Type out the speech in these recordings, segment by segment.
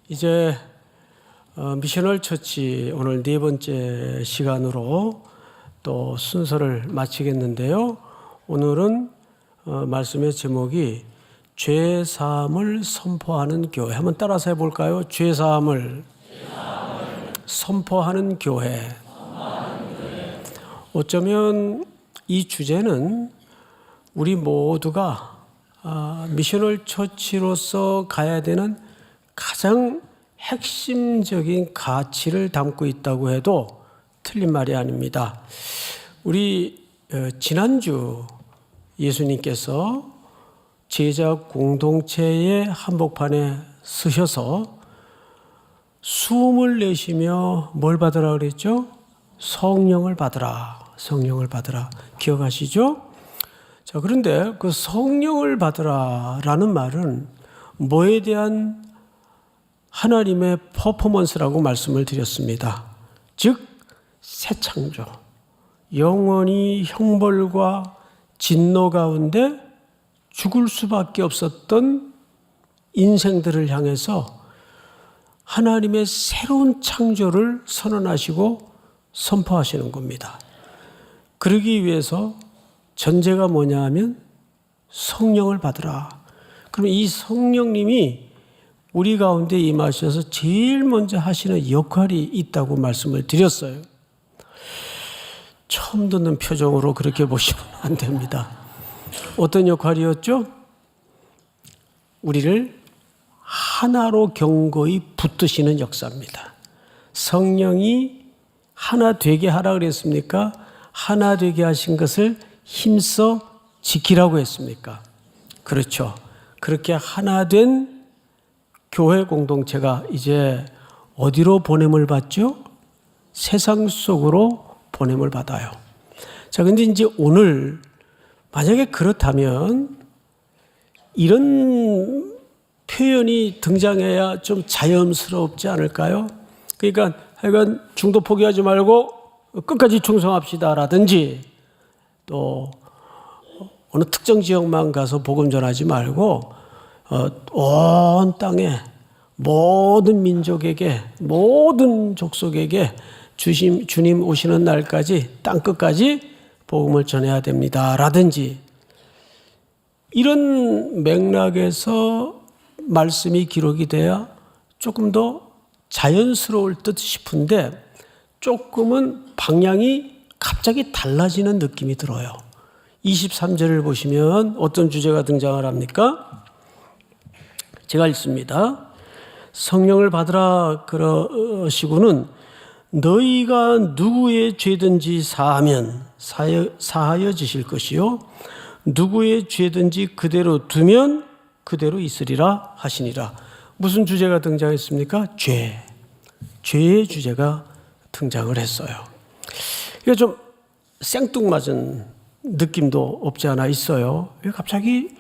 이제 미셔널 처치 오늘 네 번째 시간으로 또 순서를 마치겠는데요. 오늘은 말씀의 제목이 죄사함을 선포하는 교회. 한번 따라서 해볼까요? 죄사함을 선포하는 교회. 어쩌면 이 주제는 우리 모두가 미셔널 처치로서 가야 되는 가장 핵심적인 가치를 담고 있다고 해도 틀린 말이 아닙니다. 우리 지난주 예수님께서 제자 공동체의 한복판에 서셔서 숨을 내쉬며 뭘 받으라 그랬죠? 성령을 받으라. 성령을 받으라. 기억하시죠? 자, 그런데 그 성령을 받으라라는 말은 뭐에 대한 하나님의 퍼포먼스라고 말씀을 드렸습니다. 즉, 새 창조. 영원히 형벌과 진노 가운데 죽을 수밖에 없었던 인생들을 향해서 하나님의 새로운 창조를 선언하시고 선포하시는 겁니다. 그러기 위해서 전제가 뭐냐 하면 성령을 받으라. 그럼 이 성령님이 우리 가운데 임하셔서 제일 먼저 하시는 역할이 있다고 말씀을 드렸어요. 처음 듣는 표정으로 그렇게 보시면 안 됩니다. 어떤 역할이었죠? 우리를 하나로 경고히 붙드시는 역사입니다. 성령이 하나 되게 하라 그랬습니까? 하나 되게 하신 것을 힘써 지키라고 했습니까? 그렇죠. 그렇게 하나 된 교회 공동체가 이제 어디로 보냄을 받죠? 세상 속으로 보냄을 받아요. 자, 근데 이제 오늘 만약에 그렇다면 이런 표현이 등장해야 좀 자연스럽지 않을까요? 그러니까 하여간 중도 포기하지 말고 끝까지 충성합시다라든지 또 어느 특정 지역만 가서 복음 전하지 말고 온 땅에 모든 민족에게 모든 족속에게 주님 오시는 날까지 땅 끝까지 복음을 전해야 됩니다 라든지 이런 맥락에서 말씀이 기록이 돼야 조금 더 자연스러울 듯 싶은데 조금은 방향이 갑자기 달라지는 느낌이 들어요. 23절을 보시면 어떤 주제가 등장을 합니까? 제가 읽습니다. 성령을 받으라 그러시고는 너희가 누구의 죄든지 사하면 사하여 지실 것이요 누구의 죄든지 그대로 두면 그대로 있으리라 하시니라. 무슨 주제가 등장했습니까? 죄의 주제가 등장을 했어요. 이게 좀 생뚱맞은 느낌도 없지 않아 있어요. 갑자기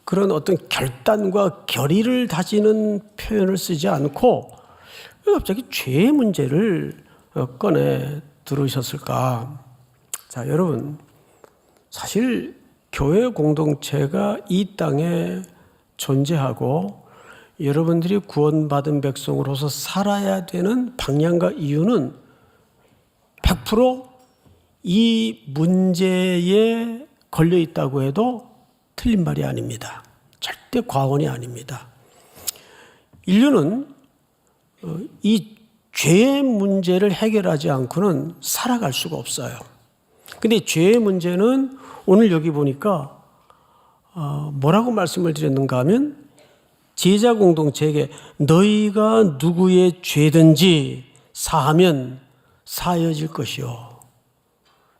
그런 어떤 결단과 결의를 다지는 표현을 쓰지 않고 갑자기 죄의 문제를 꺼내 들으셨을까? 자, 여러분, 사실 교회 공동체가 이 땅에 존재하고 여러분들이 구원받은 백성으로서 살아야 되는 방향과 이유는 100% 이 문제에 걸려 있다고 해도 틀린 말이 아닙니다. 절대 과언이 아닙니다. 인류는 이 죄의 문제를 해결하지 않고는 살아갈 수가 없어요. 근데 죄의 문제는 오늘 여기 보니까 뭐라고 말씀을 드렸는가 하면 제자 공동체에게 너희가 누구의 죄든지 사하면 사여질 것이요.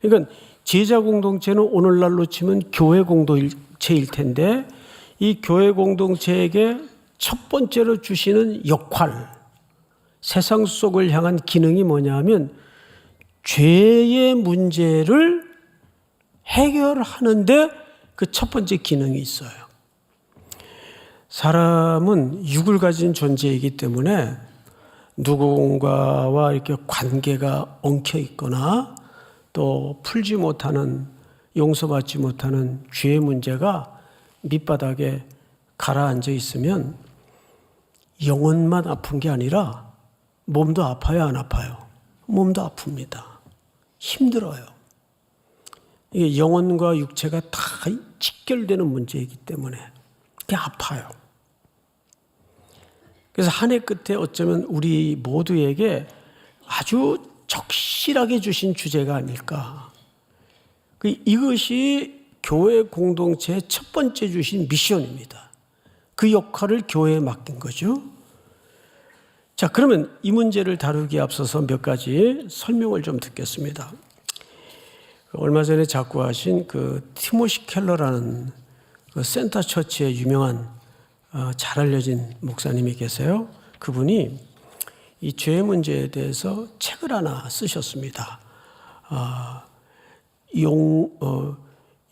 그러니까 제자 공동체는 오늘날로 치면 교회 공동체일 텐데 이 교회 공동체에게 첫 번째로 주시는 역할, 세상 속을 향한 기능이 뭐냐 하면 죄의 문제를 해결하는데 그 첫 번째 기능이 있어요. 사람은 육을 가진 존재이기 때문에 누군가와 이렇게 관계가 엉켜 있거나 또 풀지 못하는, 용서받지 못하는 죄의 문제가 밑바닥에 가라앉아 있으면 영혼만 아픈 게 아니라 몸도 아파요, 안 아파요? 몸도 아픕니다. 힘들어요. 이게 영혼과 육체가 다 직결되는 문제이기 때문에 그게 아파요. 그래서 한 해 끝에 어쩌면 우리 모두에게 아주 적실하게 주신 주제가 아닐까. 이것이 교회 공동체의 첫 번째 주신 미션입니다. 그 역할을 교회에 맡긴 거죠. 자, 그러면 이 문제를 다루기에 앞서서 몇 가지 설명을 좀 듣겠습니다. 얼마 전에 작고하신 티모시 켈러라는 센터 처치의 유명한 잘 알려진 목사님이 계세요. 그분이 이 죄 문제에 대해서 책을 하나 쓰셨습니다.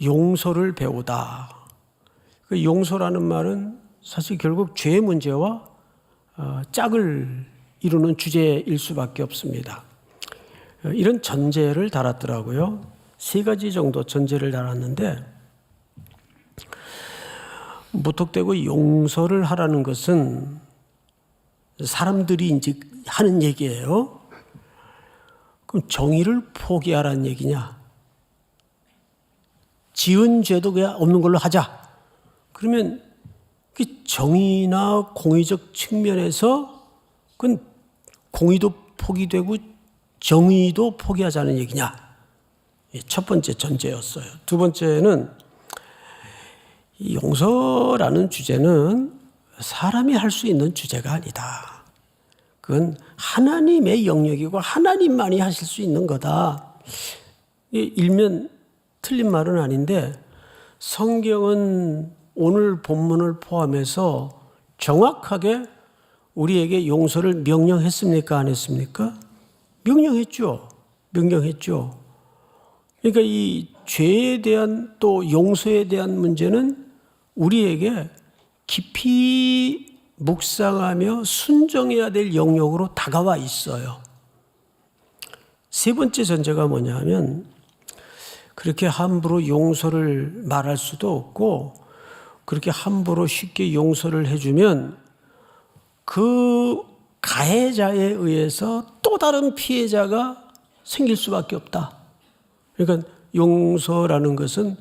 용서를 배우다. 그 용서라는 말은 사실 결국 죄 문제와 짝을 이루는 주제일 수밖에 없습니다. 이런 전제를 달았더라고요. 3가지 정도 전제를 달았는데, 무턱대고 용서를 하라는 것은 사람들이 이제 하는 얘기예요. 그럼 정의를 포기하라는 얘기냐? 지은 죄도 그냥 없는 걸로 하자. 그러면 그 정의나 공의적 측면에서 그건 공의도 포기되고 정의도 포기하자는 얘기냐? 첫 번째 전제였어요. 두 번째는 이 용서라는 주제는 사람이 할 수 있는 주제가 아니다. 그건 하나님의 영역이고 하나님만이 하실 수 있는 거다. 일면 틀린 말은 아닌데 성경은 오늘 본문을 포함해서 정확하게 우리에게 용서를 명령했습니까? 안 했습니까? 명령했죠. 명령했죠. 그러니까 이 죄에 대한 또 용서에 대한 문제는 우리에게 깊이 묵상하며 순종해야 될 영역으로 다가와 있어요. 3번째 전제가 뭐냐면 그렇게 함부로 용서를 말할 수도 없고 그렇게 함부로 쉽게 용서를 해주면 그 가해자에 의해서 또 다른 피해자가 생길 수밖에 없다. 그러니까 용서라는 것은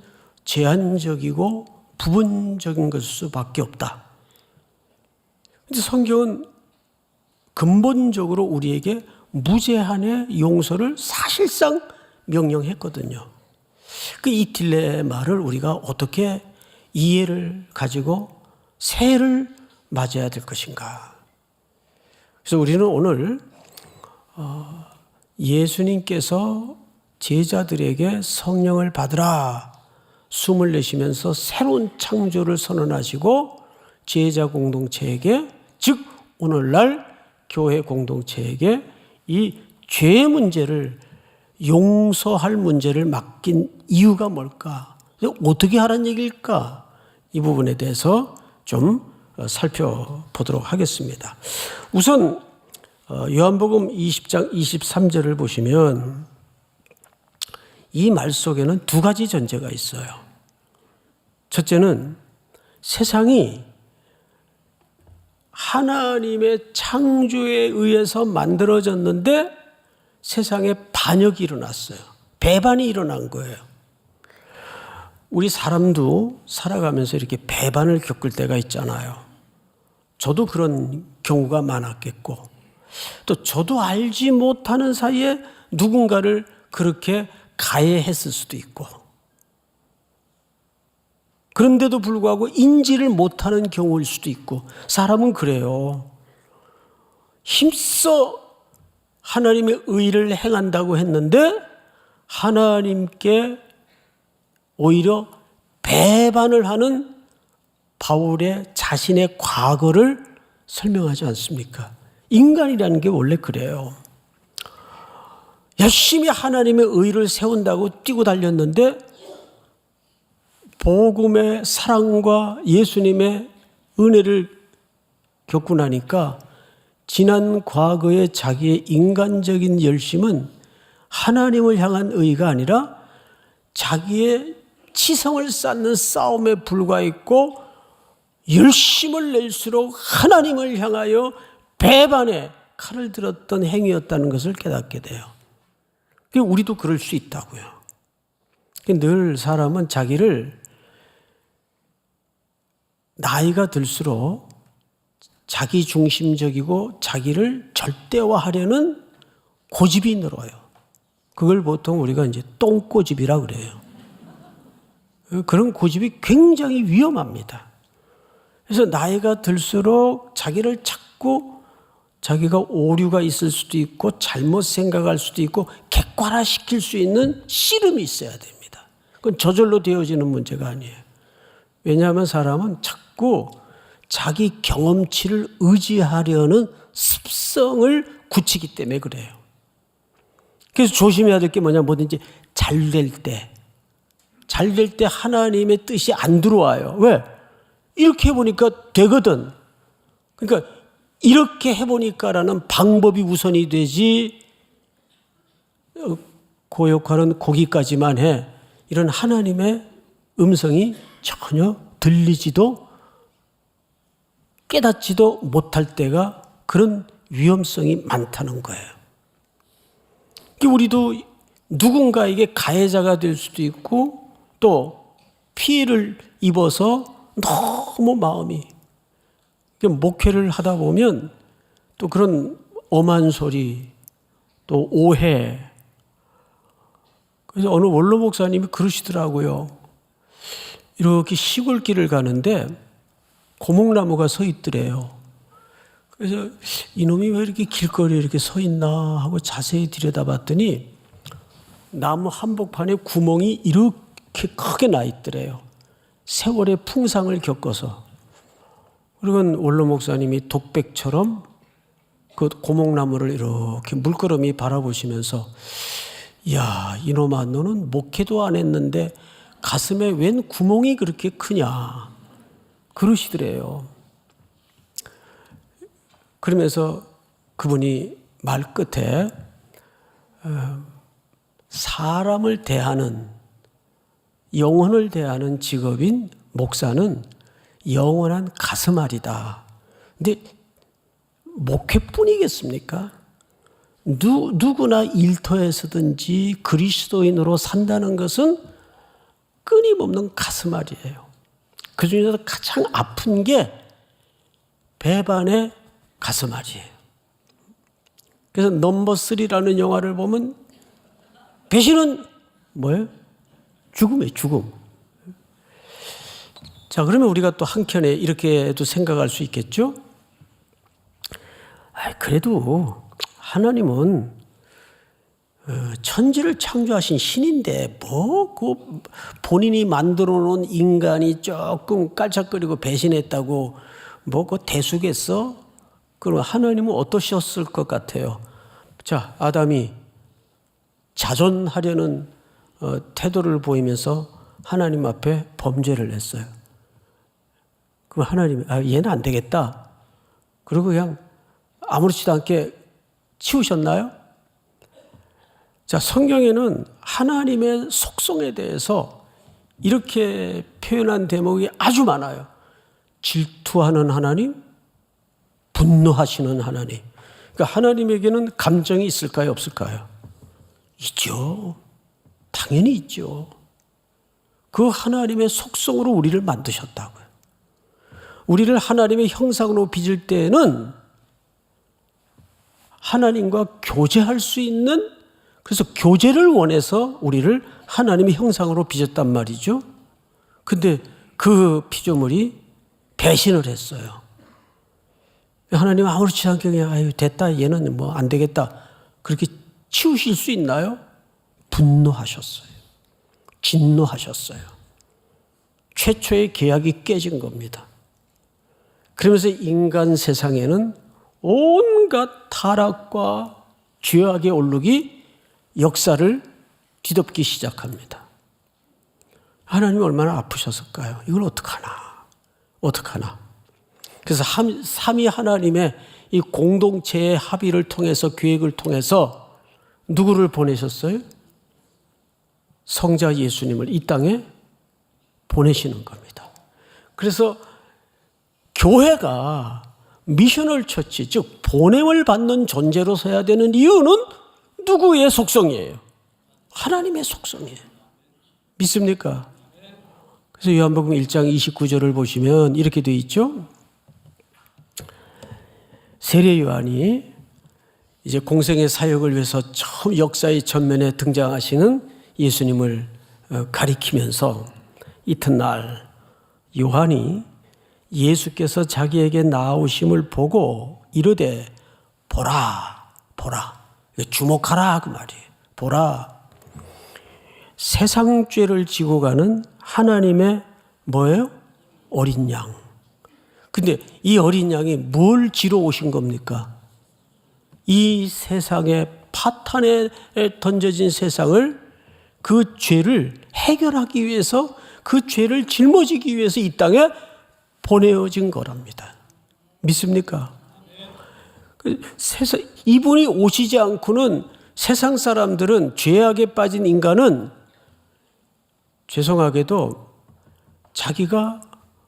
제한적이고 부분적인 것일 수밖에 없다. 그런데 성경은 근본적으로 우리에게 무제한의 용서를 사실상 명령했거든요. 이 딜레마를 우리가 어떻게 이해를 가지고 새해를 맞이해야 될 것인가. 그래서 우리는 오늘 예수님께서 제자들에게 성령을 받으라 숨을 내쉬면서 새로운 창조를 선언하시고 제자 공동체에게, 즉 오늘날 교회 공동체에게 이 죄 문제를 용서할 문제를 맡긴 이유가 뭘까? 어떻게 하라는 얘기일까? 이 부분에 대해서 좀 살펴보도록 하겠습니다. 우선 요한복음 20장 23절을 보시면 이 말 속에는 2가지 전제가 있어요. 첫째는 세상이 하나님의 창조에 의해서 만들어졌는데 세상에 반역이 일어났어요. 배반이 일어난 거예요. 우리 사람도 살아가면서 이렇게 배반을 겪을 때가 있잖아요. 저도 그런 경우가 많았겠고, 또 저도 알지 못하는 사이에 누군가를 그렇게 가해했을 수도 있고, 그런데도 불구하고 인지를 못하는 경우일 수도 있고, 사람은 그래요. 힘써 하나님의 의를 행한다고 했는데 하나님께 오히려 배반을 하는 바울의 자신의 과거를 설명하지 않습니까? 인간이라는 게 원래 그래요. 열심히 하나님의 의를 세운다고 뛰고 달렸는데 복음의 사랑과 예수님의 은혜를 겪고 나니까 지난 과거의 자기의 인간적인 열심은 하나님을 향한 의가 아니라 자기의 치성을 쌓는 싸움에 불과했고 열심을 낼수록 하나님을 향하여 배반의 칼을 들었던 행위였다는 것을 깨닫게 돼요. 우리도 그럴 수 있다고요. 늘 사람은 자기를 나이가 들수록 자기 중심적이고 자기를 절대화하려는 고집이 늘어요. 그걸 보통 우리가 이제 똥고집이라 그래요. 그런 고집이 굉장히 위험합니다. 그래서 나이가 들수록 자기를 자꾸 자기가 오류가 있을 수도 있고 잘못 생각할 수도 있고 객관화시킬 수 있는 씨름이 있어야 됩니다. 그건 저절로 되어지는 문제가 아니에요. 왜냐하면 사람은 자꾸 자기 경험치를 의지하려는 습성을 굳히기 때문에 그래요. 그래서 조심해야 될 게 뭐냐, 뭐든지 잘 될 때 하나님의 뜻이 안 들어와요. 왜? 이렇게 해보니까 되거든. 그러니까 이렇게 해보니까라는 방법이 우선이 되지, 그 역할은 거기까지만 해. 이런 하나님의 음성이 전혀 들리지도 깨닫지도 못할 때가 그런 위험성이 많다는 거예요. 우리도 누군가에게 가해자가 될 수도 있고 또 피해를 입어서 너무 마음이, 목회를 하다 보면 또 그런 엄한 소리, 또 오해. 그래서 어느 원로 목사님이 그러시더라고요. 이렇게 시골길을 가는데 고목나무가 서 있더래요. 그래서 이놈이 왜 이렇게 길거리에 이렇게 서 있나 하고 자세히 들여다봤더니 나무 한복판에 구멍이 이렇게 크게 나 있더래요. 세월의 풍상을 겪어서. 그리고 원로 목사님이 독백처럼 그 고목나무를 이렇게 물끄러미 바라보시면서, 이야, 이놈아, 너는 목회도 안 했는데 가슴에 웬 구멍이 그렇게 크냐, 그러시더래요. 그러면서 그분이 말 끝에 사람을 대하는, 영혼을 대하는 직업인 목사는 영원한 가슴앓이다. 근데 목회뿐이겠습니까? 누구나 일터에서든지 그리스도인으로 산다는 것은 끊임없는 가슴앓이에요. 그 중에서 가장 아픈 게 배반의 가슴앓이에요. 그래서 넘버 3라는 영화를 보면 배신은 뭐예요? 죽음이에요, 죽음. 자, 그러면 우리가 또 한켠에 이렇게도 생각할 수 있겠죠? 그래도 하나님은 천지를 창조하신 신인데 그 본인이 만들어 놓은 인간이 조금 깔짝거리고 배신했다고 그 대수겠어? 그럼 하나님은 어떠셨을 것 같아요? 자, 아담이 자존하려는 태도를 보이면서 하나님 앞에 범죄를 했어요. 그럼 하나님이 얘는 안 되겠다. 그리고 그냥 아무렇지도 않게 치우셨나요? 자, 성경에는 하나님의 속성에 대해서 이렇게 표현한 대목이 아주 많아요. 질투하는 하나님, 분노하시는 하나님. 그러니까 하나님에게는 감정이 있을까요, 없을까요? 있죠. 당연히 있죠. 그 하나님의 속성으로 우리를 만드셨다고요. 우리를 하나님의 형상으로 빚을 때는 하나님과 교제할 수 있는, 그래서 교제를 원해서 우리를 하나님의 형상으로 빚었단 말이죠. 근데 그 피조물이 배신을 했어요. 하나님 아무렇지 않게 그냥 됐다, 얘는 뭐 안 되겠다, 그렇게 치우실 수 있나요? 분노하셨어요. 진노하셨어요. 최초의 계약이 깨진 겁니다. 그러면서 인간 세상에는 온갖 타락과 죄악의 올룩이 역사를 뒤덮기 시작합니다. 하나님이 얼마나 아프셨을까요? 이걸 어떡하나. 그래서 삼위 하나님의 이 공동체의 합의를 통해서, 계획을 통해서 누구를 보내셨어요? 성자 예수님을 이 땅에 보내시는 겁니다. 그래서 교회가 미셔널 처치, 즉 보냄을 받는 존재로 서야 되는 이유는 누구의 속성이에요? 하나님의 속성이에요. 믿습니까? 그래서 요한복음 1장 29절을 보시면 이렇게 되어 있죠. 세례 요한이 이제 공생의 사역을 위해서 처음 역사의 전면에 등장하시는 예수님을 가리키면서 이튿날 요한이 예수께서 자기에게 나오심을 보고 이르되 보라, 보라. 주목하라 그 말이에요. 보라. 세상 죄를 지고 가는 하나님의 뭐예요? 어린 양. 근데 이 어린 양이 뭘 지러 오신 겁니까? 이 세상에 파탄에 던져진 세상을 그 죄를 해결하기 위해서 그 죄를 짊어지기 위해서 이 땅에 보내어진 거랍니다. 믿습니까? 이분이 오시지 않고는 세상 사람들은 죄악에 빠진 인간은 죄송하게도 자기가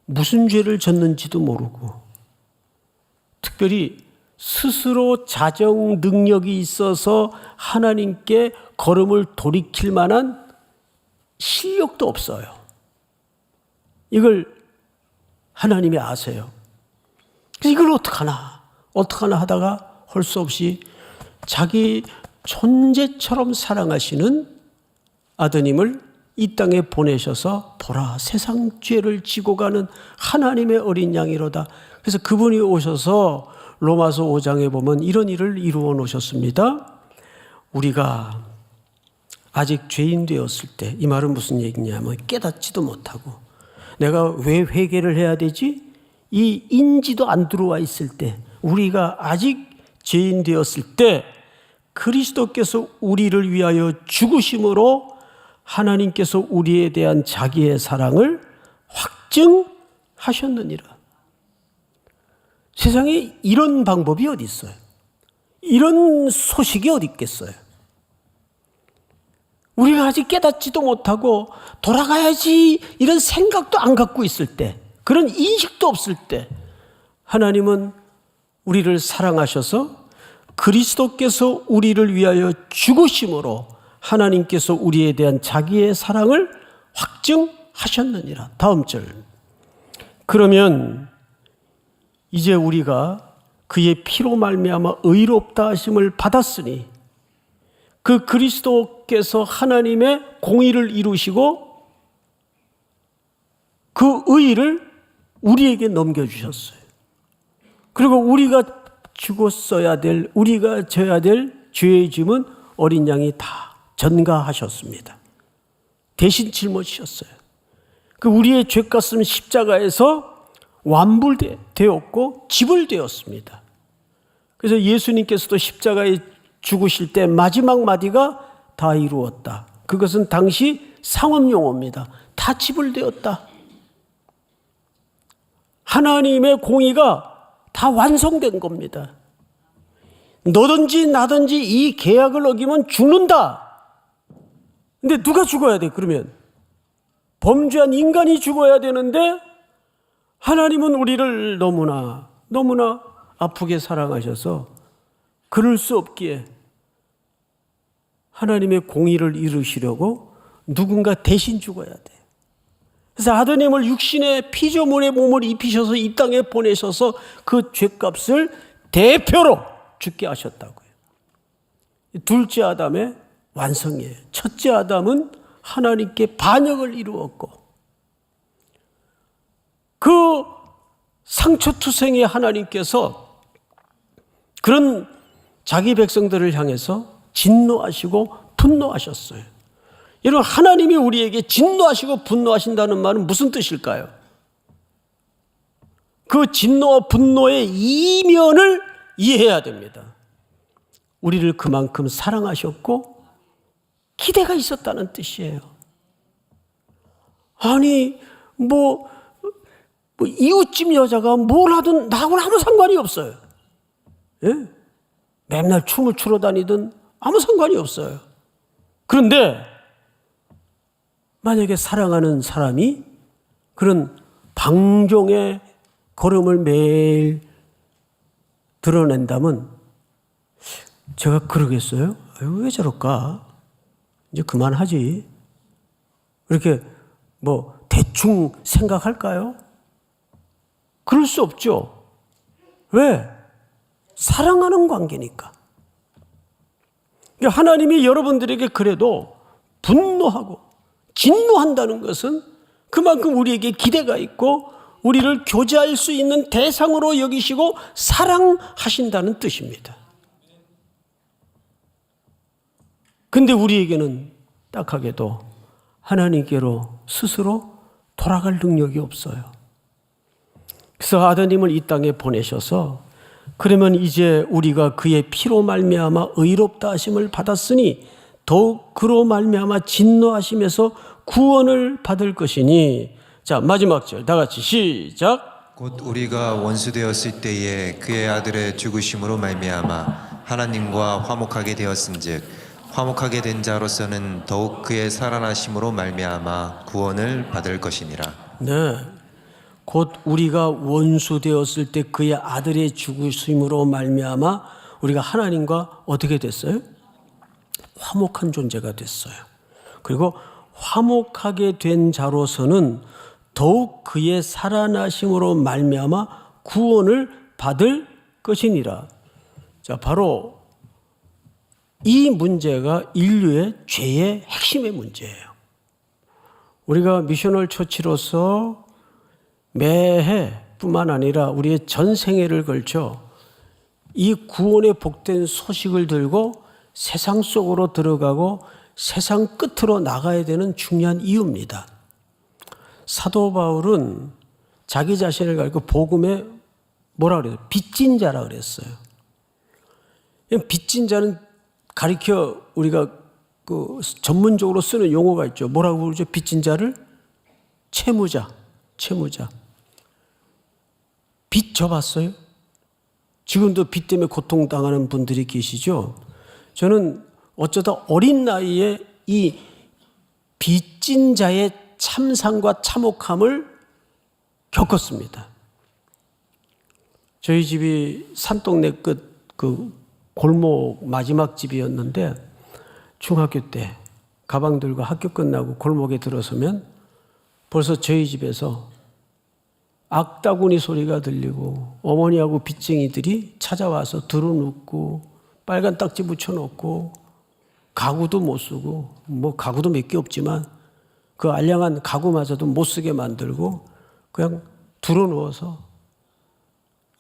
무슨 죄를 졌는지도 모르고 특별히 스스로 자정 능력이 있어서 하나님께 걸음을 돌이킬 만한 실력도 없어요. 이걸 하나님이 아세요. 그래서 이걸 어떡하나 하다가 할 수 없이 자기 존재처럼 사랑하시는 아드님을 이 땅에 보내셔서 보라 세상 죄를 지고 가는 하나님의 어린 양이로다. 그래서 그분이 오셔서 로마서 5장에 보면 이런 일을 이루어 놓으셨습니다. 우리가 아직 죄인 되었을 때, 이 말은 무슨 얘기냐면 깨닫지도 못하고 내가 왜 회개를 해야 되지? 이 인지도 안 들어와 있을 때, 우리가 아직 죄인 되었을 때 그리스도께서 우리를 위하여 죽으심으로 하나님께서 우리에 대한 자기의 사랑을 확증하셨느니라. 세상에 이런 방법이 어디 있어요? 이런 소식이 어디 있겠어요? 우리가 아직 깨닫지도 못하고 돌아가야지 이런 생각도 안 갖고 있을 때, 그런 인식도 없을 때 하나님은 우리를 사랑하셔서 그리스도께서 우리를 위하여 죽으심으로 하나님께서 우리에 대한 자기의 사랑을 확증하셨느니라. 다음 절. 그러면 이제 우리가 그의 피로 말미암아 의롭다 하심을 받았으니 그 그리스도께서 하나님의 공의를 이루시고 그 의의를 우리에게 넘겨주셨어요. 그리고 우리가 죽었어야 될, 우리가 져야 될 죄의 짐은 어린 양이 다 전가하셨습니다. 대신 짊어지셨어요. 그 우리의 죄값은 십자가에서 완불되었고 지불되었습니다. 그래서 예수님께서도 십자가에 죽으실 때 마지막 마디가 다 이루었다. 그것은 당시 상업용어입니다. 다 지불되었다. 하나님의 공의가 다 완성된 겁니다. 너든지 나든지 이 계약을 어기면 죽는다. 근데 누가 죽어야 돼? 그러면 범죄한 인간이 죽어야 되는데 하나님은 우리를 너무나 아프게 사랑하셔서 그럴 수 없기에 하나님의 공의를 이루시려고 누군가 대신 죽어야 돼. 그래서 아드님을 육신의 피조물의 몸을 입히셔서 이 땅에 보내셔서 그 죄값을 대표로 죽게 하셨다고요. 둘째 아담의 완성이에요. 첫째 아담은 하나님께 반역을 이루었고 그 상처투성의 하나님께서 그런 자기 백성들을 향해서 진노하시고 분노하셨어요. 여러분, 하나님이 우리에게 진노하시고 분노하신다는 말은 무슨 뜻일까요? 그 진노와 분노의 이면을 이해해야 됩니다. 우리를 그만큼 사랑하셨고 기대가 있었다는 뜻이에요. 아니 이웃집 여자가 뭘 하든 나하고는 아무 상관이 없어요. 예? 맨날 춤을 추러 다니든 아무 상관이 없어요. 그런데 만약에 사랑하는 사람이 그런 방종의 걸음을 매일 드러낸다면 제가 그러겠어요? 왜 저럴까? 이제 그만하지. 이렇게 뭐 대충 생각할까요? 그럴 수 없죠. 왜? 사랑하는 관계니까. 하나님이 여러분들에게 그래도 분노하고 진노한다는 것은 그만큼 우리에게 기대가 있고 우리를 교제할 수 있는 대상으로 여기시고 사랑하신다는 뜻입니다. 근데 우리에게는 딱하게도 하나님께로 스스로 돌아갈 능력이 없어요. 그래서 아드님을 이 땅에 보내셔서 그러면 이제 우리가 그의 피로 말미암아 의롭다 하심을 받았으니 더욱 그로 말미암아 진노하심에서 구원을 받을 것이니. 자, 마지막 절 다 같이 시작. 곧 우리가 원수 되었을 때에 그의 아들의 죽으심으로 말미암아 하나님과 화목하게 되었은즉 화목하게 된 자로서는 더욱 그의 살아나심으로 말미암아 구원을 받을 것이니라. 네, 곧 우리가 원수 되었을 때 그의 아들의 죽으심으로 말미암아 우리가 하나님과 어떻게 됐어요? 화목한 존재가 됐어요. 그리고 화목하게 된 자로서는 더욱 그의 살아나심으로 말미암아 구원을 받을 것이니라. 자, 바로 이 문제가 인류의 죄의 핵심의 문제예요. 우리가 미셔널 처치로서 매해 뿐만 아니라 우리의 전 생애를 걸쳐 이 구원의 복된 소식을 들고 세상 속으로 들어가고 세상 끝으로 나가야 되는 중요한 이유입니다. 사도 바울은 자기 자신을 가리켜 복음에 뭐라 그래요? 빚진 자라 그랬어요. 빚진 자는 가리켜 우리가 그 전문적으로 쓰는 용어가 있죠. 뭐라고 그러죠? 빚진 자를 채무자. 빚 져봤어요? 지금도 빚 때문에 고통당하는 분들이 계시죠? 저는 어쩌다 어린 나이에 이 빚진 자의 참상과 참혹함을 겪었습니다. 저희 집이 산동네 끝 그 골목 마지막 집이었는데 중학교 때 가방 들고 학교 끝나고 골목에 들어서면 벌써 저희 집에서 악다구니 소리가 들리고 어머니하고 빚쟁이들이 찾아와서 들어눕고 빨간 딱지 붙여놓고 가구도 못 쓰고 뭐 가구도 몇 개 없지만 그 알량한 가구마저도 못 쓰게 만들고 그냥 들어누워서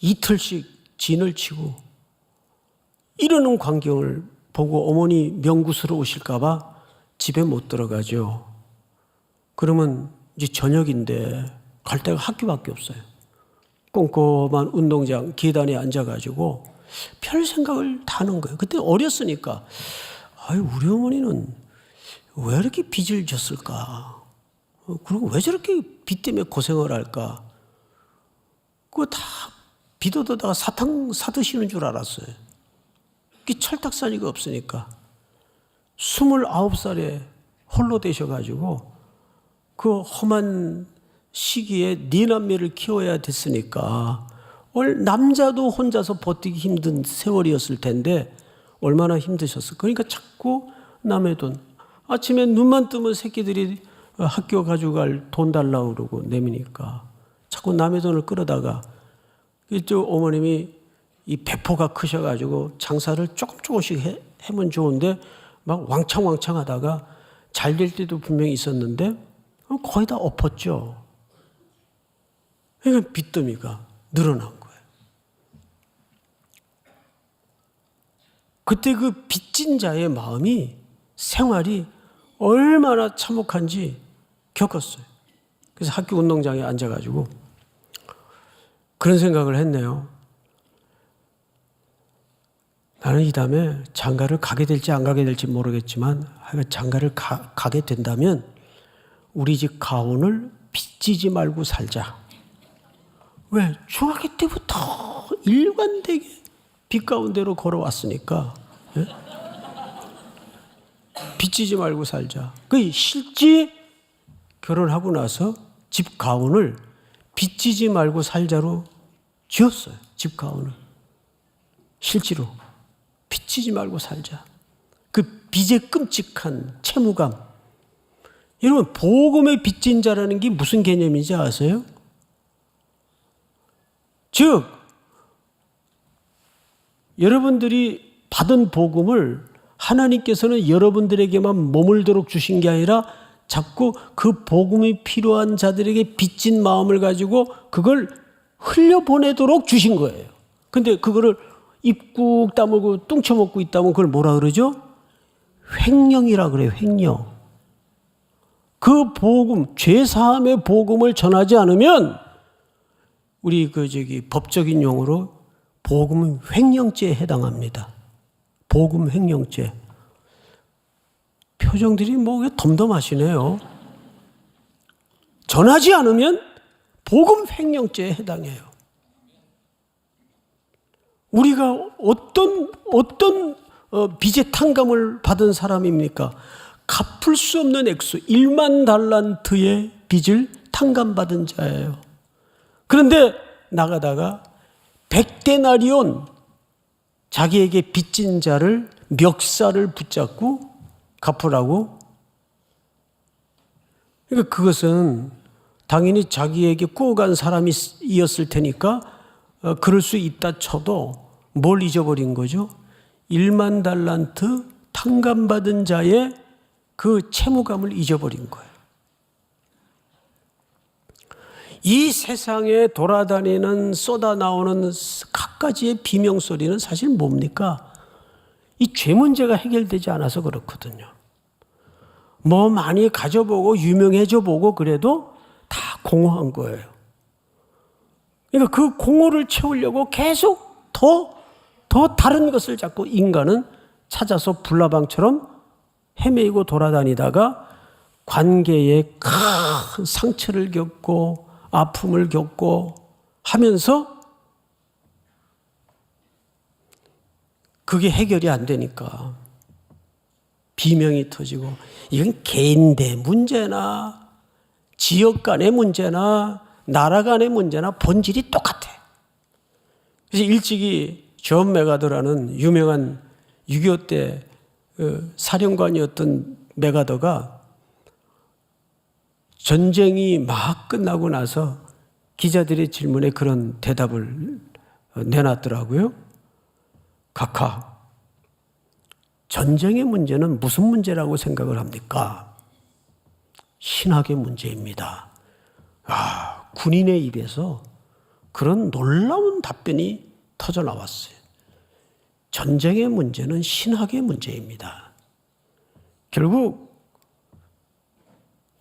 이틀씩 진을 치고 이러는 광경을 보고 어머니 명구스러우실까 봐 집에 못 들어가죠. 그러면 이제 저녁인데 갈 데가 학교밖에 없어요. 꼼꼼한 운동장 계단에 앉아가지고 별 생각을 다 하는 거예요. 그때 어렸으니까 우리 어머니는 왜 이렇게 빚을 졌을까? 그리고 왜 저렇게 빚 때문에 고생을 할까? 그거 다 빚 얻어다가 사탕 사드시는 줄 알았어요. 철딱서니가 없으니까 29살에 홀로 되셔가지고 그 험한 시기에 네 남매를 키워야 됐으니까 남자도 혼자서 버티기 힘든 세월이었을 텐데 얼마나 힘드셨어. 그러니까 자꾸 남의 돈, 아침에 눈만 뜨면 새끼들이 학교 가져갈 돈 달라고 그러고 내미니까 자꾸 남의 돈을 끌어다가 이쪽 어머님이 이 배포가 크셔가지고 장사를 조금씩 해면 좋은데 막 왕창 하다가 잘 될 때도 분명히 있었는데 거의 다 엎었죠. 그러니까 빚더미가 늘어난 거예요. 그때 그 빚진 자의 마음이 생활이 얼마나 참혹한지 겪었어요. 그래서 학교 운동장에 앉아가지고 그런 생각을 했네요. 나는 이 다음에 장가를 가게 될지 안 가게 될지 모르겠지만 장가를 가게 된다면 우리 집 가훈을 빚지지 말고 살자. 왜? 중학교 때부터 일관되게 빚 가운데로 걸어왔으니까. 예? 빚지지 말고 살자. 그 실제 결혼하고 나서 집 가훈을 빚지지 말고 살자로 지었어요. 집 가운을. 실제로 빚지지 말고 살자. 그 빚의 끔찍한 채무감. 여러분, 복음의 빚진 자라는 게 무슨 개념인지 아세요? 즉, 여러분들이 받은 복음을 하나님께서는 여러분들에게만 머물도록 주신 게 아니라 자꾸 그 복음이 필요한 자들에게 빚진 마음을 가지고 그걸 흘려보내도록 주신 거예요. 근데 그거를 입국 다물고 뚱쳐먹고 있다면 그걸 뭐라 그러죠? 횡령이라 그래요. 횡령. 그 복음, 죄사함의 복음을 전하지 않으면 우리 법적인 용어로 복음은 횡령죄에 해당합니다. 복음 횡령죄. 표정들이 뭐 덤덤하시네요. 전하지 않으면 복음 횡령죄에 해당해요. 우리가 어떤 빚의 탕감을 받은 사람입니까? 갚을 수 없는 액수 1만 달란트의 빚을 탕감받은 자예요. 그런데 나가다가 100데나리온 자기에게 빚진 자를 멱살을 붙잡고 갚으라고. 그러니까 그것은 당연히 자기에게 꾸어간 사람이었을 테니까 그럴 수 있다 쳐도 뭘 잊어버린 거죠? 1만 달란트 탕감받은 자의 그 채무감을 잊어버린 거예요. 이 세상에 돌아다니는 쏟아나오는 갖가지의 비명소리는 사실 뭡니까? 이 죄 문제가 해결되지 않아서 그렇거든요. 뭐 많이 가져보고 유명해져 보고 그래도 다 공허한 거예요. 그러니까 그 공허를 채우려고 계속 더 다른 것을 자꾸 인간은 찾아서 불나방처럼 헤매이고 돌아다니다가 관계에 큰 상처를 겪고 아픔을 겪고 하면서 그게 해결이 안 되니까 비명이 터지고, 이건 개인대 문제나 지역 간의 문제나 나라 간의 문제나 본질이 똑같아. 그래서 일찍이 존 메가더라는 유명한 6.25 때 사령관이었던 메가더가 전쟁이 막 끝나고 나서 기자들의 질문에 그런 대답을 내놨더라고요. 각하, 전쟁의 문제는 무슨 문제라고 생각을 합니까? 신학의 문제입니다. 군인의 입에서 그런 놀라운 답변이 터져 나왔어요. 전쟁의 문제는 신학의 문제입니다. 결국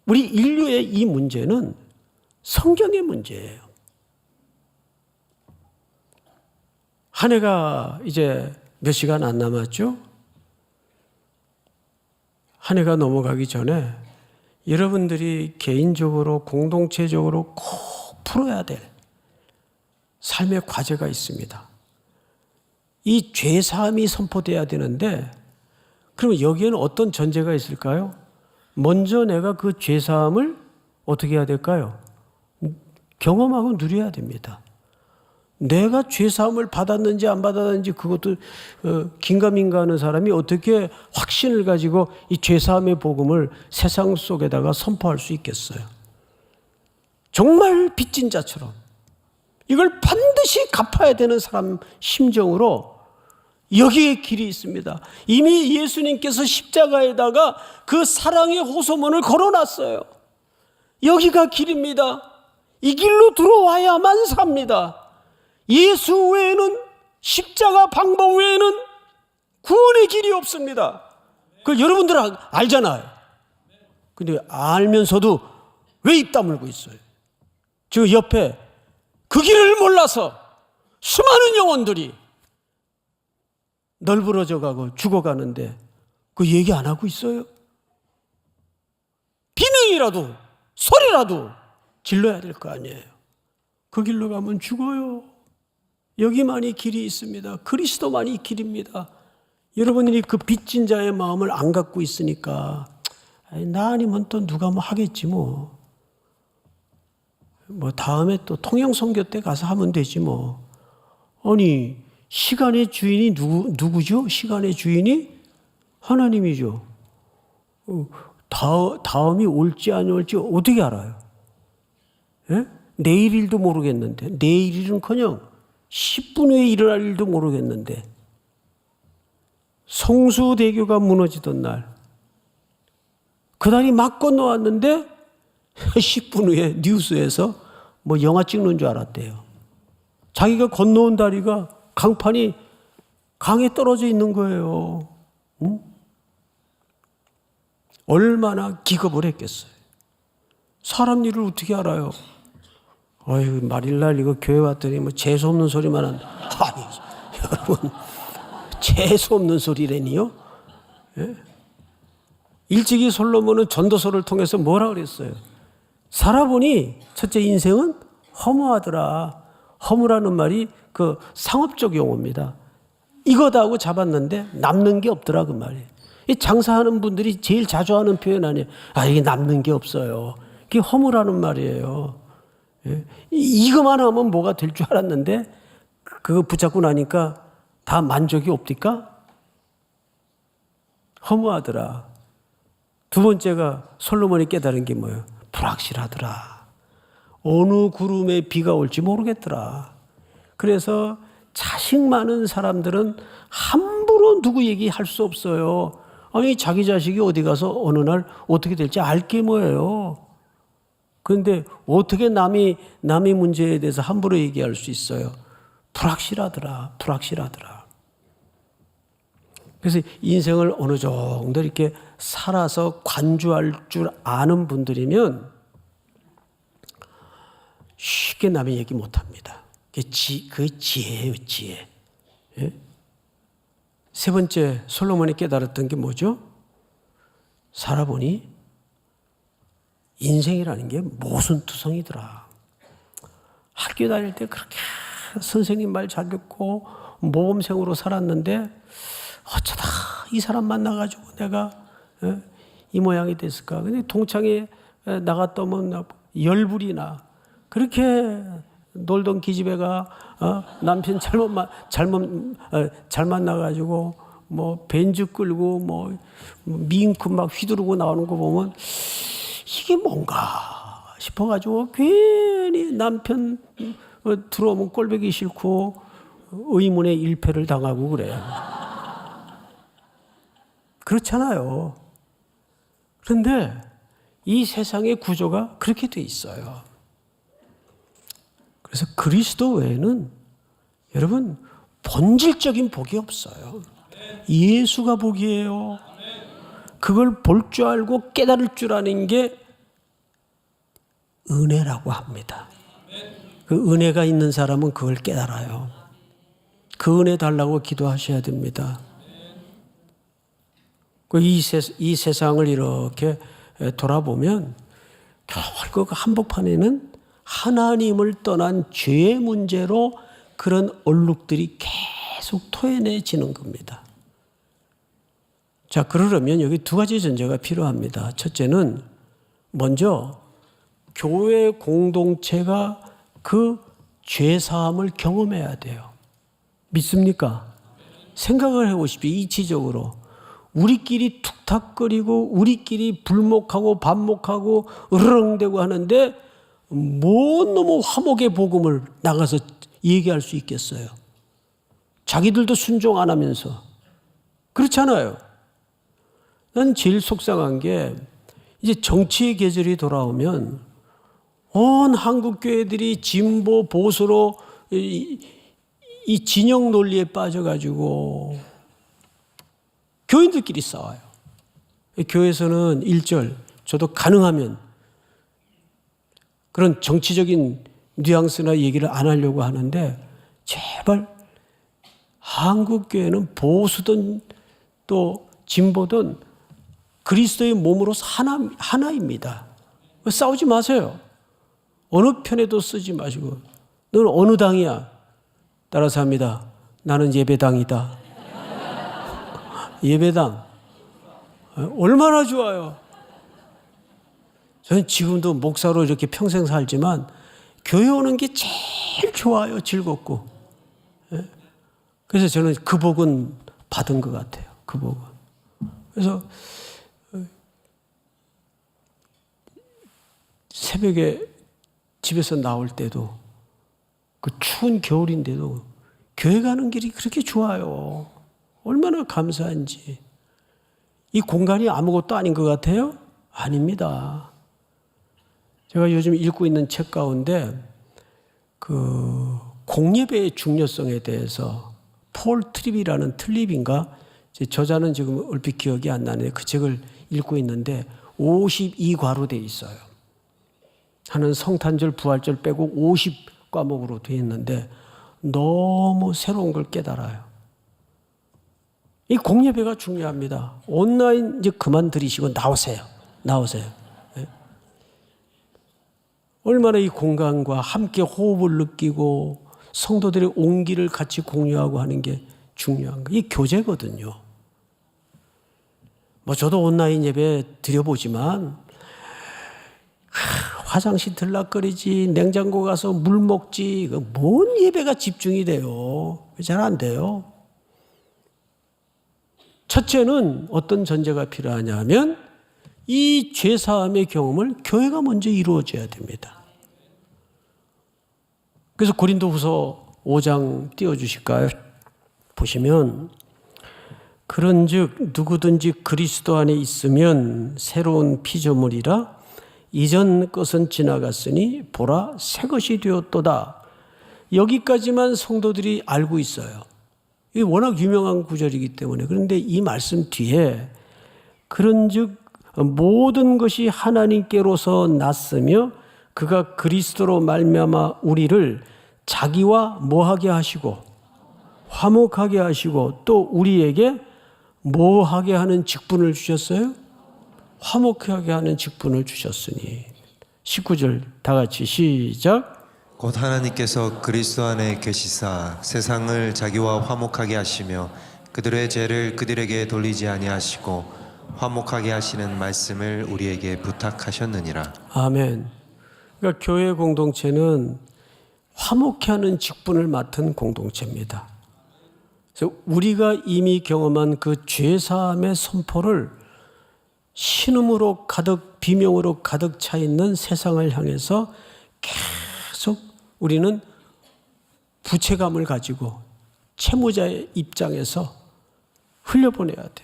우리 인류의 이 문제는 성경의 문제예요. 한 해가 이제 몇 시간 안 남았죠? 한 해가 넘어가기 전에 여러분들이 개인적으로 공동체적으로 꼭 풀어야 될 삶의 과제가 있습니다. 이 죄사함이 선포돼야 되는데, 그러면 여기에는 어떤 전제가 있을까요? 먼저 내가 그 죄사함을 어떻게 해야 될까요? 경험하고 누려야 됩니다. 내가 죄사함을 받았는지 안 받았는지 그것도 긴가민가 하는 사람이 어떻게 확신을 가지고 이 죄사함의 복음을 세상 속에다가 선포할 수 있겠어요? 정말 빚진 자처럼 이걸 반드시 갚아야 되는 사람 심정으로 여기에 길이 있습니다. 이미 예수님께서 십자가에다가 그 사랑의 호소문을 걸어놨어요. 여기가 길입니다. 이 길로 들어와야만 삽니다. 예수 외에는, 십자가 방법 외에는 구원의 길이 없습니다. 그걸 여러분들 알잖아요. 근데 알면서도 왜 입 다물고 있어요? 저 옆에 그 길을 몰라서 수많은 영혼들이 널브러져 가고 죽어가는데 그 얘기 안 하고 있어요? 비명이라도 소리라도 질러야 될 거 아니에요. 그 길로 가면 죽어요. 여기만이 길이 있습니다. 그리스도만이 길입니다. 여러분들이 그 빚진 자의 마음을 안 갖고 있으니까 나 아니면 또 누가 뭐 하겠지 뭐. 뭐 다음에 또 통영선교 때 가서 하면 되지 뭐. 아니 시간의 주인이 누구죠? 시간의 주인이 하나님이죠. 다음이 올지 안 올지 어떻게 알아요? 예? 내일 일도 모르겠는데, 내일 일은커녕 10분 후에 일어날 일도 모르겠는데, 성수대교가 무너지던 날, 그날이 막 건너왔는데 10분 후에 뉴스에서 뭐 영화 찍는 줄 알았대요. 자기가 건너온 다리가 강판이 강에 떨어져 있는 거예요. 응? 얼마나 기겁을 했겠어요. 사람 일을 어떻게 알아요? 어휴, 말일날 이거 교회 왔더니 뭐 재수없는 소리만 한다. 아니, 여러분, 재수없는 소리라니요? 예? 일찍이 솔로몬은 전도서를 통해서 뭐라 그랬어요? 살아보니 첫째 인생은 허무하더라. 허무라는 말이 그 상업적 용어입니다. 이거다 하고 잡았는데 남는 게 없더라 그 말이에요. 이 장사하는 분들이 제일 자주 하는 표현 아니에요. 아, 이게 남는 게 없어요. 그게 허무라는 말이에요. 예? 이거만 하면 뭐가 될 줄 알았는데 그거 붙잡고 나니까 다 만족이 없디까? 허무하더라. 두 번째가 솔로몬이 깨달은 게 뭐예요? 불확실하더라. 어느 구름에 비가 올지 모르겠더라. 그래서 자식 많은 사람들은 함부로 누구 얘기할 수 없어요. 아니 자기 자식이 어디 가서 어느 날 어떻게 될지 알 게 뭐예요. 그런데 어떻게 남이 문제에 대해서 함부로 얘기할 수 있어요. 불확실하더라. 불확실하더라. 그래서 인생을 어느 정도 이렇게 살아서 관주할 줄 아는 분들이면 쉽게 남의 얘기 못합니다. 그 지혜예요, 지혜. 예? 세 번째 솔로몬이 깨달았던 게 뭐죠? 살아보니 인생이라는 게 모순투성이더라. 학교 다닐 때 그렇게 선생님 말 잘 듣고 모범생으로 살았는데 어쩌다 이 사람 만나가지고 내가 이 모양이 됐을까. 근데 동창회 나갔다 오면 열불이나 그렇게 놀던 기집애가 남편 잘 만나가지고 뭐 벤츠 끌고 뭐 미인급 막 휘두르고 나오는 거 보면 이게 뭔가 싶어가지고 괜히 남편 들어오면 꼴보기 싫고 의문의 일패를 당하고 그래요. 그렇잖아요. 그런데 이 세상의 구조가 그렇게 돼 있어요. 그래서 그리스도 외에는 여러분 본질적인 복이 없어요. 예수가 복이에요. 그걸 볼 줄 알고 깨달을 줄 아는 게 은혜라고 합니다. 그 은혜가 있는 사람은 그걸 깨달아요. 그 은혜 달라고 기도하셔야 됩니다. 이 세상을 이렇게 돌아보면 결국 한복판에는 하나님을 떠난 죄의 문제로 그런 얼룩들이 계속 토해내지는 겁니다. 자, 그러려면 여기 두 가지 전제가 필요합니다. 첫째는 먼저 교회 공동체가 그 죄사함을 경험해야 돼요. 믿습니까? 생각을 해보십시오. 이치적으로. 우리끼리 툭탁거리고 우리끼리 불목하고 반목하고 으르렁대고 하는데 뭔 놈의 화목의 복음을 나가서 얘기할 수 있겠어요. 자기들도 순종 안 하면서. 그렇잖아요. 난 제일 속상한 게 이제 정치의 계절이 돌아오면 온 한국 교회들이 진보 보수로 이 진영 논리에 빠져가지고 교인들끼리 싸워요. 교회에서는 1절 저도 가능하면 그런 정치적인 뉘앙스나 얘기를 안 하려고 하는데 제발 한국 교회는 보수든 또 진보든 그리스도의 몸으로서 하나입니다. 싸우지 마세요. 어느 편에도 쓰지 마시고 너는 어느 당이야? 따라서 합니다. 나는 예배당이다. 예배당 얼마나 좋아요. 저는 지금도 목사로 이렇게 평생 살지만 교회 오는 게 제일 좋아요. 즐겁고. 예? 그래서 저는 그 복은 받은 것 같아요. 그 복은. 그래서 새벽에 집에서 나올 때도 그 추운 겨울인데도 교회 가는 길이 그렇게 좋아요. 얼마나 감사한지. 이 공간이 아무것도 아닌 것 같아요? 아닙니다. 제가 요즘 읽고 있는 책 가운데 그 공예배의 중요성에 대해서 폴 트립이라는 트립인가? 저자는 지금 얼핏 기억이 안 나는데 그 책을 읽고 있는데 52과로 돼 있어요. 하는 성탄절, 부활절 빼고 50과목으로 돼 있는데 너무 새로운 걸 깨달아요. 이 공예배가 중요합니다. 온라인 이제 그만 들이시고 나오세요. 예? 얼마나 이 공간과 함께 호흡을 느끼고 성도들의 온기를 같이 공유하고 하는 게 중요한 거예요. 이 교제거든요. 뭐 저도 온라인 예배 드려보지만 화장실 들락거리지, 냉장고 가서 물 먹지, 뭔 예배가 집중이 돼요? 잘 안 돼요. 첫째는 어떤 전제가 필요하냐면 이 죄사함의 경험을 교회가 먼저 이루어져야 됩니다. 그래서 고린도후서 5장 띄워주실까요? 보시면 그런즉 누구든지 그리스도 안에 있으면 새로운 피조물이라 이전 것은 지나갔으니 보라 새 것이 되었도다. 여기까지만 성도들이 알고 있어요. 이게 워낙 유명한 구절이기 때문에. 그런데 이 말씀 뒤에 그런즉 모든 것이 하나님께로서 났으며 그가 그리스도로 말미암아 우리를 자기와 뭐하게 하시고 화목하게 하시고 또 우리에게 뭐하게 하는 직분을 주셨어요? 화목하게 하는 직분을 주셨으니. 19절 다 같이 시작. 곧 하나님께서 그리스도 안에 계시사 세상을 자기와 화목하게 하시며 그들의 죄를 그들에게 돌리지 아니하시고 화목하게 하시는 말씀을 우리에게 부탁하셨느니라. 아멘. 그러니까 교회 공동체는 화목케 하는 직분을 맡은 공동체입니다. 그래서 우리가 이미 경험한 그 죄사함의 선포를 신음으로 가득, 비명으로 가득 차 있는 세상을 향해서 계속 우리는 부채감을 가지고 채무자의 입장에서 흘려보내야 돼.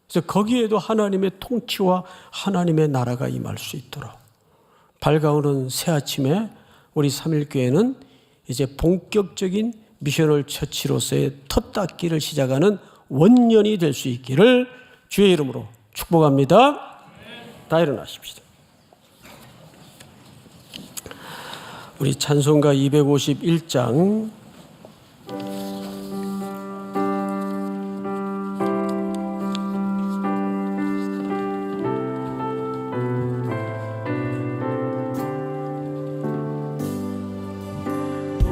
그래서 거기에도 하나님의 통치와 하나님의 나라가 임할 수 있도록. 밝아오는 새 아침에 우리 삼일교회는 이제 본격적인 미셔널 처치로서의 첫 닦기를 시작하는 원년이 될 수 있기를 주의 이름으로 축복합니다. 다 일어나십시다. 우리 찬송가 251장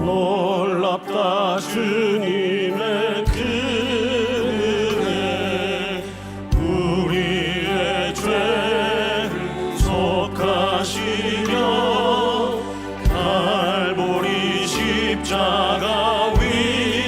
놀랍다 주님의 그 은혜 우리의 죄를 속하시며 갈보리 십자가 위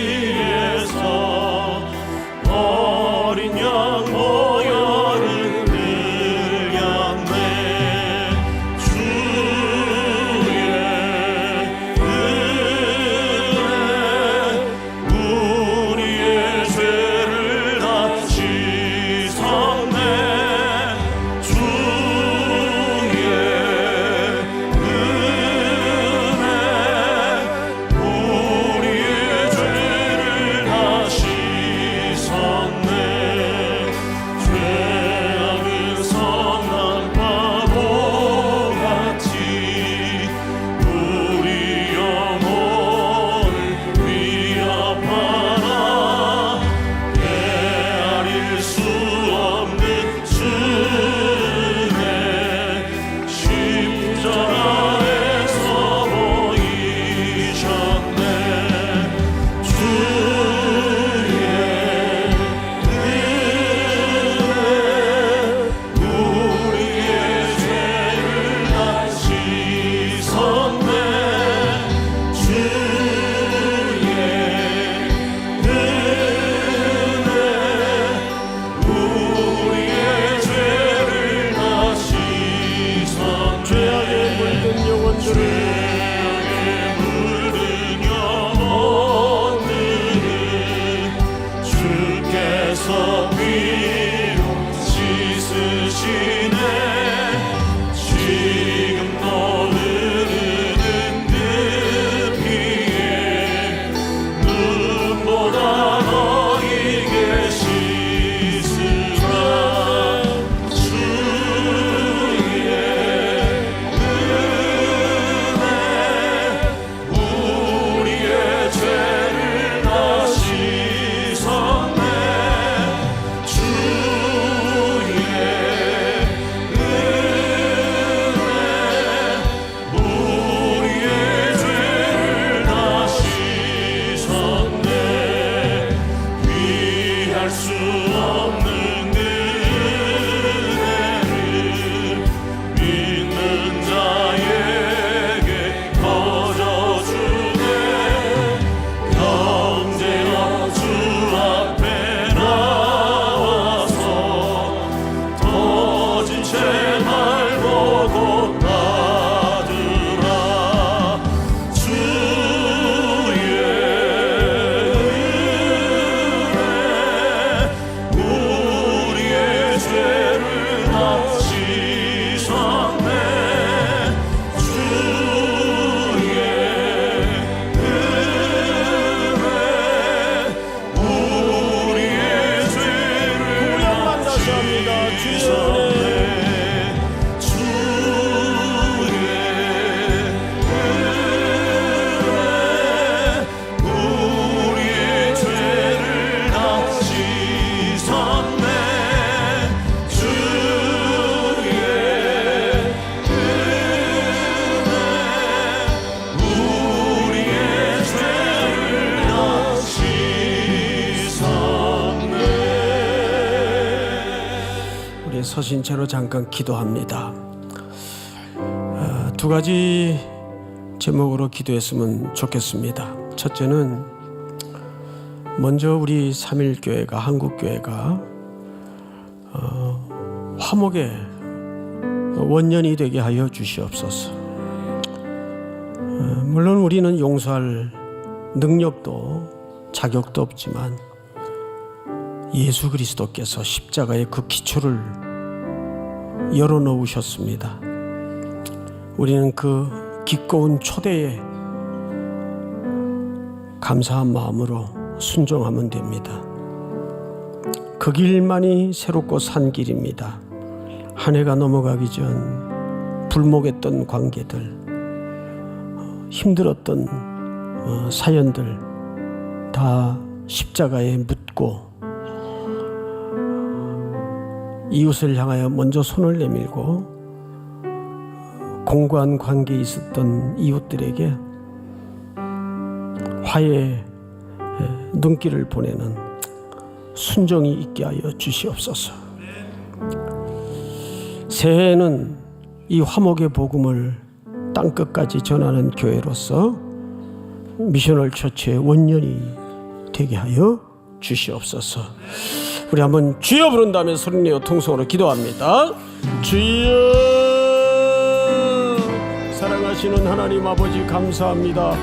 알 수 없는 은혜를 믿는 자에게 거저주네. 언제나 주 앞에 나와서 터진 채 날 보고 받으라. 주의 은혜 우리의 죄를 다 씻었네. 주의 은혜 우리의 죄를 다 씻었네. 우리의 죄를 다 씻었네. 주의 은혜 우리의 죄를 다 씻었네. 우리 서신 채로 잠깐 기도합니다. 두 가지 제목으로 기도했으면 좋겠습니다. 첫째는 먼저 우리 삼일교회가 한국교회가 화목의 원년이 되게 하여 주시옵소서. 물론 우리는 용서할 능력도 자격도 없지만 예수 그리스도께서 십자가의 그 기초를 열어놓으셨습니다. 우리는 그 기꺼운 초대에 감사한 마음으로 순종하면 됩니다. 그 길만이 새롭고 산 길입니다. 한 해가 넘어가기 전 불목했던 관계들, 힘들었던 사연들 다 십자가에 묻고 이웃을 향하여 먼저 손을 내밀고 공고한 관계에 있었던 이웃들에게 화해의 눈길을 보내는 순종이 있게 하여 주시옵소서. 새해에는 이 화목의 복음을 땅끝까지 전하는 교회로서 미셔널 처치의 원년이 되게 하여 주시옵소서. 우리 한번 주여 부른 다음에 소리내어 통성으로 기도합니다. 주여, 사랑하시는 하나님 아버지 감사합니다.